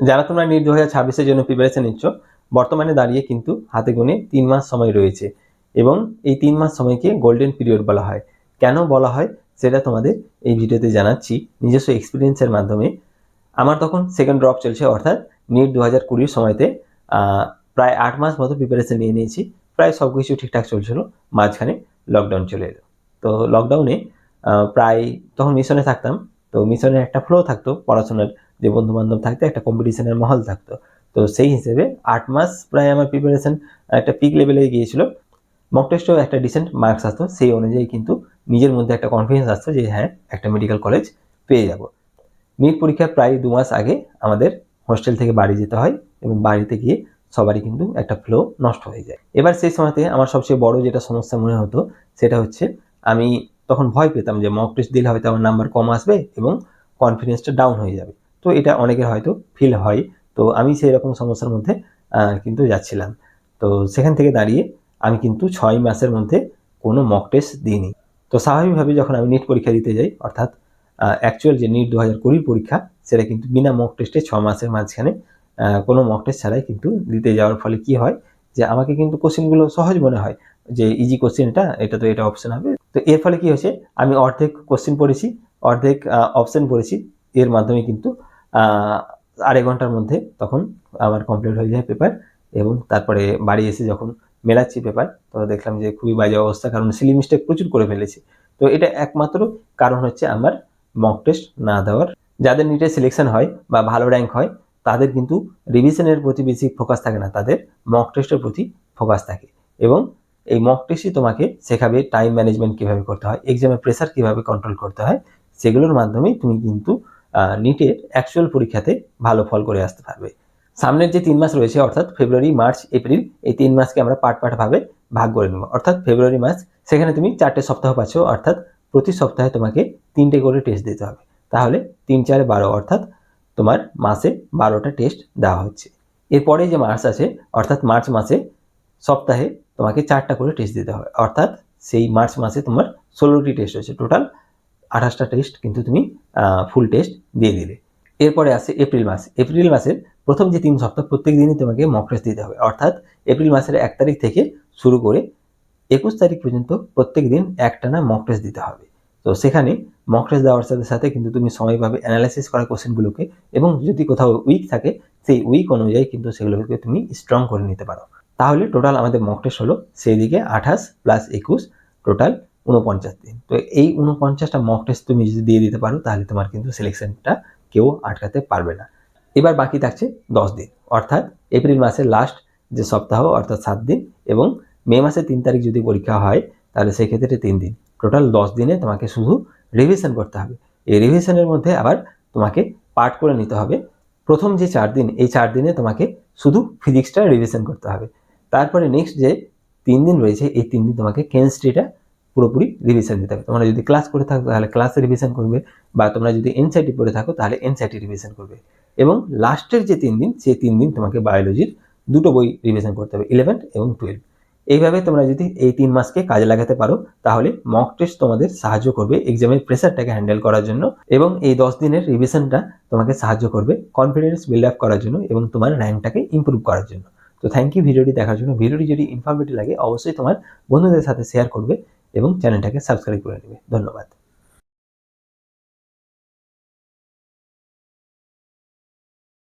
যারা তোমরা নিট 2026-এর জন্য প্রিপারেশন নিচ্ছ, বর্তমানে দাঁড়িয়ে কিন্তু হাতে গোনে 3 মাস সময় রয়েছে এবং এই 3 মাস সময়কে গোল্ডেন পিরিয়ড বলা হয়। কেন বলা হয় সেটা তোমাদের এই ভিডিওতে জানাচ্ছি নিজস্ব এক্সপিরিয়েন্সের মাধ্যমে। আমার তখন সেকেন্ড ড্রপ চলছে, অর্থাৎ নিট 2020 সময়তে প্রায় 8 মাস মতো প্রিপারেশন নিয়ে নিয়েছি। প্রায় সব কিছু ঠিকঠাক চলছিল, মাঝখানে লকডাউন চলে এলো। তো লকডাউনে প্রায় তখন মিশনে থাকতাম, তো মিশনের একটা ফ্লো থাকতো, পড়াশোনার যে বন্ধুবান্ধব থাকতো, একটা কম্পিটিশনের মহল থাকতো। তো সেই হিসেবে 8 মাস প্রায় আমার প্রিপারেশন একটা পিক লেভেলে গিয়েছিল। মক টেস্টেও একটা ডিসেন্ট মার্কস আসতো, সেই অনুযায়ী কিন্তু নিজের মধ্যে একটা কনফিডেন্স আসতো যে হ্যাঁ, একটা মেডিকেল কলেজ পেয়ে যাব। নিট পরীক্ষার প্রায় 2 মাস আগে আমাদের হোস্টেল থেকে বাড়ি যেতে হয় এবং বাড়িতে গিয়ে সবারই কিন্তু একটা ফ্লো নষ্ট হয়ে যায়। এবার সেই সময়তে আমার সবচেয়ে বড় যেটা সমস্যা মনে হতো সেটা হচ্ছে আমি তখন ভয় পেতাম যে মক টেস্ট দিলে হয়তো আমার নাম্বার কম আসবে এবং কনফিডেন্সটা ডাউন হয়ে যাবে। তো এটা অনেকের হয়তো ফিল হয়। তো আমি সেই রকম সমস্যার মধ্যে কিন্তু যাচ্ছিলাম। তো সেখান থেকে দাঁড়িয়ে আমি কিন্তু 6 মাসের মধ্যে কোনো মক টেস্ট দিইনি। তো স্বাভাবিকভাবে যখন আমি নিট পরীক্ষা দিতে যাই, অর্থাৎ অ্যাকচুয়াল যে নিট 2020 পরীক্ষা, সেটা কিন্তু বিনা মক টেস্টে 6 মাসের মাঝখানে কোনো মক টেস্ট ছাড়াই কিন্তু দিতে যাওয়ার ফলে কি হয় যে আমাকে কিন্তু কোশ্চেনগুলো সহজ মনে হয় যে ইজি কোশ্চেন, এটা তো এটা অপশন হবে। তো এর ফলে কি হয়েছে, আমি অর্ধেক কোশ্চেন পড়েছি, অর্ধেক অপশন পড়েছি। এর মাধ্যমে কিন্তু 2.5 ঘন্টার মধ্যে তখন আমার কমপ্লিট হয়ে যায় পেপার। এবং তারপরে বাড়ি এসে যখন মেলাচ্ছি পেপার, তো দেখলাম যে খুবই বাজে অবস্থা, কারণ সিলি মিস্টেক প্রচুর করে ফেলেছি। তো এটা একমাত্র কারণ হচ্ছে আমার মক টেস্ট না দেওয়ার। যাদের নিটে সিলেকশন হয় বা ভালো র্যাঙ্ক হয়, তাদের কিন্তু রিভিশনের প্রতি বেশি ফোকাস থাকে না, তাদের মক টেস্টের প্রতি ফোকাস থাকে। এবং এই মক টেস্টই তোমাকে শেখাবে টাইম ম্যানেজমেন্ট কীভাবে করতে হয়, এক্সামের প্রেশার কীভাবে কন্ট্রোল করতে হয়। সেগুলোর মাধ্যমেই তুমি কিন্তু নিটের অ্যাকচুয়াল পরীক্ষাতে ভালো ফল করে আসতে পারবে। সামনের যে 3 মাস রয়েছে, অর্থাৎ ফেব্রুয়ারি, মার্চ, এপ্রিল, এই 3 মাসকে আমরা পার্ট ভাগ করে নেব। অর্থাৎ ফেব্রুয়ারি মাস, সেখানে তুমি 4টে সপ্তাহ পাচ্ছ, অর্থাৎ প্রতি সপ্তাহে তোমাকে 3টে করে টেস্ট দিতে হবে। তাহলে 3 4 12, অর্থাৎ তোমার মাসে 12টা টেস্ট দেওয়া হচ্ছে। এরপরে যে মাস আছে, অর্থাৎ মার্চ মাসে সপ্তাহে তোমাকে 4টা করে টেস্ট দিতে হবে, অর্থাৎ সেই মার্চ মাসে তোমার 16টি টেস্ট হচ্ছে। টোটাল 28টা টেস্ট কিন্তু তুমি ফুল টেস্ট দিয়ে দিলে। এরপরে আসে এপ্রিল মাস। এপ্রিল মাসের প্রথম যে 3 সপ্তাহ প্রত্যেক দিনই তোমাকে মক টেস্ট দিতে হবে, অর্থাৎ এপ্রিল মাসের 1 তারিখ থেকে শুরু করে 21 তারিখ পর্যন্ত প্রত্যেক দিন একটানা মক টেস্ট দিতে হবে। তো সেখানে মক টেস্ট দেওয়ার সাথে সাথে কিন্তু তুমি সময় পাবে অ্যানালাইসিস করা কোশ্চেনগুলোকে, এবং যদি কোথাও উইক থাকে সেই উইক অনুযায়ী কিন্তু সেগুলোকে তুমি স্ট্রং করে নিতে পারো। তাহলে টোটাল আমাদের মক টেস্ট হলো সেই দিকে 28 + 21, টোটাল 49 দিন। তো এই 49টা মক টেস্ট তুমি যদি দিয়ে দিতে পারো, তাহলে তোমার কিন্তু সিলেকশনটা কেউ আটকাতে পারবে না। এবার বাকি থাকছে 10 দিন, অর্থাৎ এপ্রিল মাসের লাস্ট যে সপ্তাহ, অর্থাৎ 7 দিন, এবং মে মাসের 3 তারিখ যদি পরীক্ষা হয়, তাহলে সেক্ষেত্রে 3 দিন। টোটাল 10 দিনে তোমাকে শুধু রিভিশন করতে হবে। এই রিভিশনের মধ্যে আবার তোমাকে পার্ট করে নিতে হবে। প্রথম যে 4 দিন, এই 4 দিনে তোমাকে শুধু ফিজিক্সটা রিভিশন করতে হবে। তারপরে নেক্সট যে 3 দিন রয়েছে, এই 3 দিন তোমাকে কেমিস্ট্রিটা পুরোপুরি রিভিশন দিতে হবে। তোমরা যদি ক্লাস করে থাকো তাহলে ক্লাসে রিভিশন করবে, বা তোমরা যদি এনসিইআরটি পড়ে থাকো তাহলে এনসিইআরটি রিভিশন করবে। এবং লাস্টের যে 3 দিন, সেই 3 দিন তোমাকে বায়োলজির 2টো বই রিভিশন করতে হবে, 11 এবং 12। এইভাবে তোমরা যদি এই 3 মাসকে কাজে লাগাতে পারো, তাহলে মক টেস্ট তোমাদের সাহায্য করবে এক্সামের প্রেশারটাকে হ্যান্ডেল করার জন্য, এবং এই 10 দিনের রিভিশনটা তোমাকে সাহায্য করবে কনফিডেন্স বিল্ড আপ করার জন্য এবং তোমার র্যাঙ্কটাকে ইমপ্রুভ করার জন্য। তো থ্যাংক ইউ ভিডিওটি দেখার জন্য। ভিডিওটি যদি ইনফরমেটিভ লাগে অবশ্যই তোমার বন্ধুদের সাথে শেয়ার করবে এবং চ্যানেলটাকে সাবস্ক্রাইব করে নেবে। ধন্যবাদ।